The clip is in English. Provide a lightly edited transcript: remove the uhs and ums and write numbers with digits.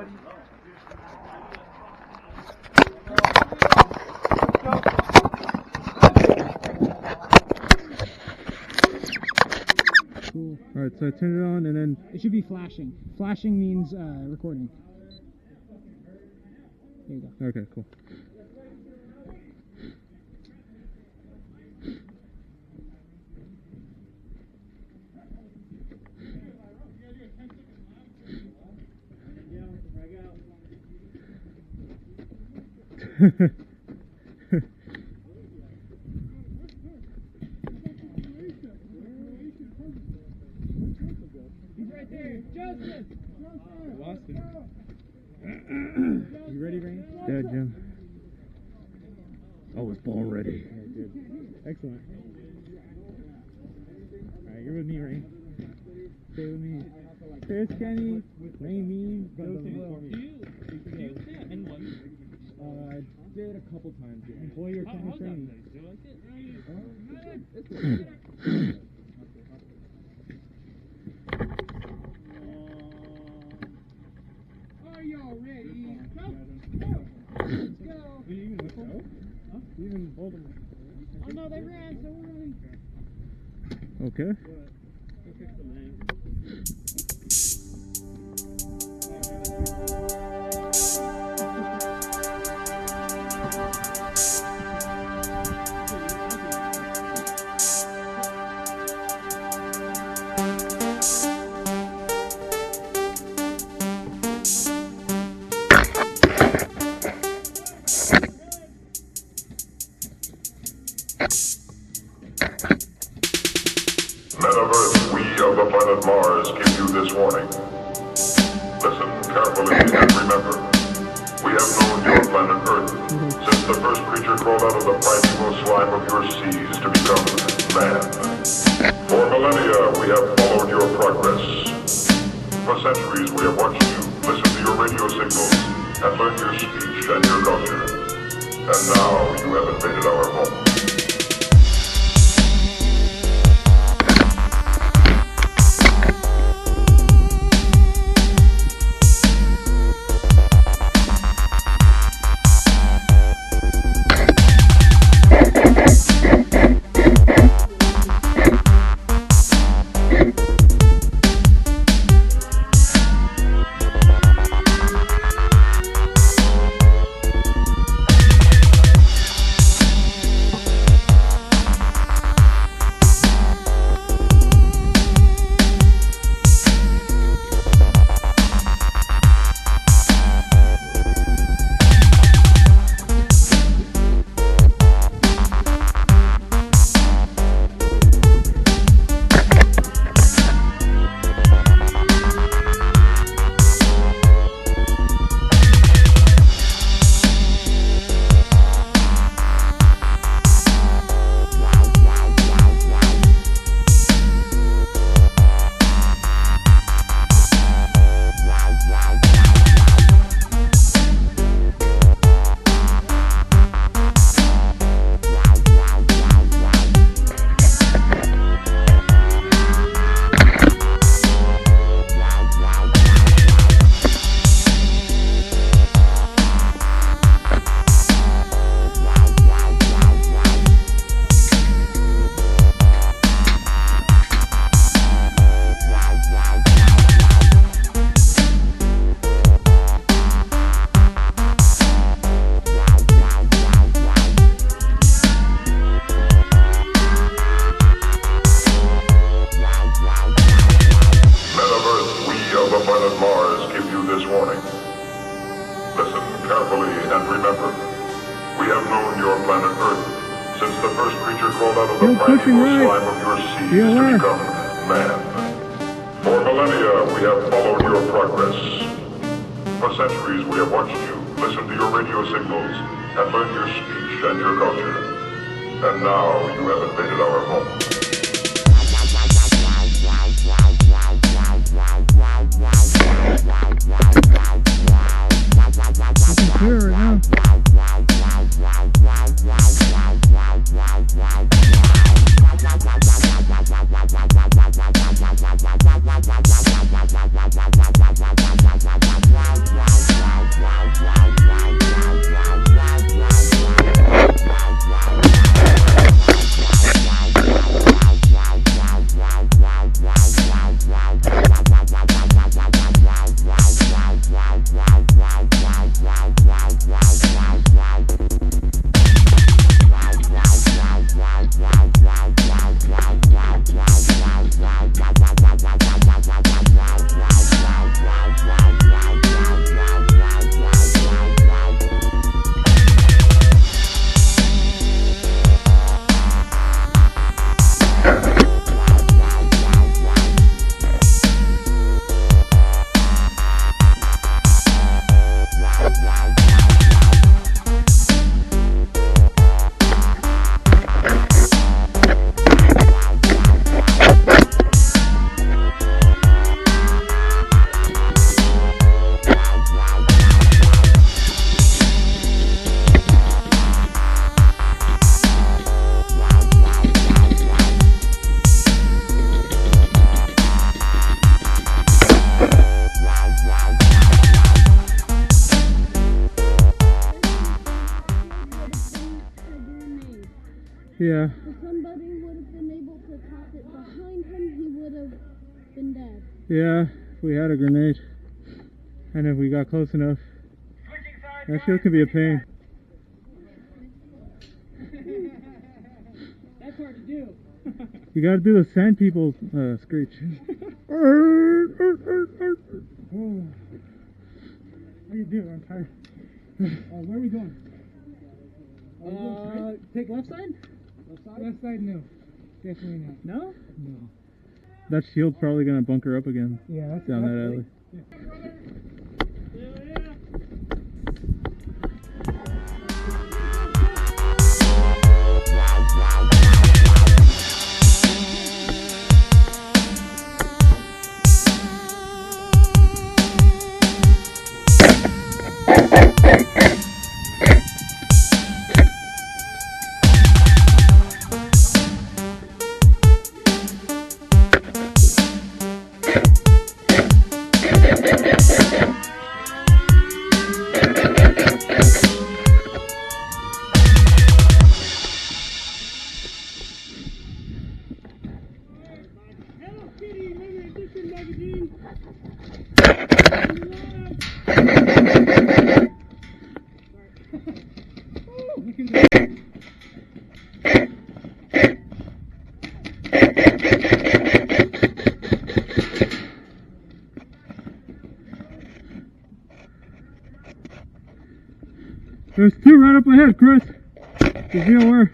buddy. Cool. Alright, so I turn it on and then... It should be flashing. Flashing means recording. There you go. Okay, cool. He's right there. Joseph! Lost him. You ready, Rain? Yeah, Jim. Oh, it's ball ready. Yeah, good. Excellent. Alright, you're with me, Rain. Stay with me. Chris, Kenny, Rain, me, Joseph. Do you stay at N1? I did a couple times. Employee or county training. Do you like it? It's good. Are y'all ready? Go! Let's go! You even whistle? Huh? You even hold them? Oh no, they ran so early. Okay. Men of Earth, we of the planet Mars give you this warning. Listen carefully and remember, we have known your planet Earth since the first creature crawled out of the primeval slime of your seas to become man. For millennia, we have followed your progress. For centuries, we have watched you, listened to your radio signals, and learned your speech and your culture. And now you have invaded our home. pushing right. Slime of your seas You're to left. become man. For millennia, we have followed your progress. For centuries, we have watched you, listened to your radio signals, and learned your speech and your culture. And now you have invaded our home. It's clear right now. Yeah. If somebody would have been able to pop it behind him, he would have been dead. Yeah, if we had a grenade. And if we got close enough. That shield can be a pain. That's hard to do. You gotta do the sand people screech. Oh, what do you do? I'm tired. Where are we going? Take left side? Left side, no. Definitely not. No? No. That shield's probably gonna bunker up again. Yeah, that's down that alley. There's two right up ahead, Chris. Just be aware.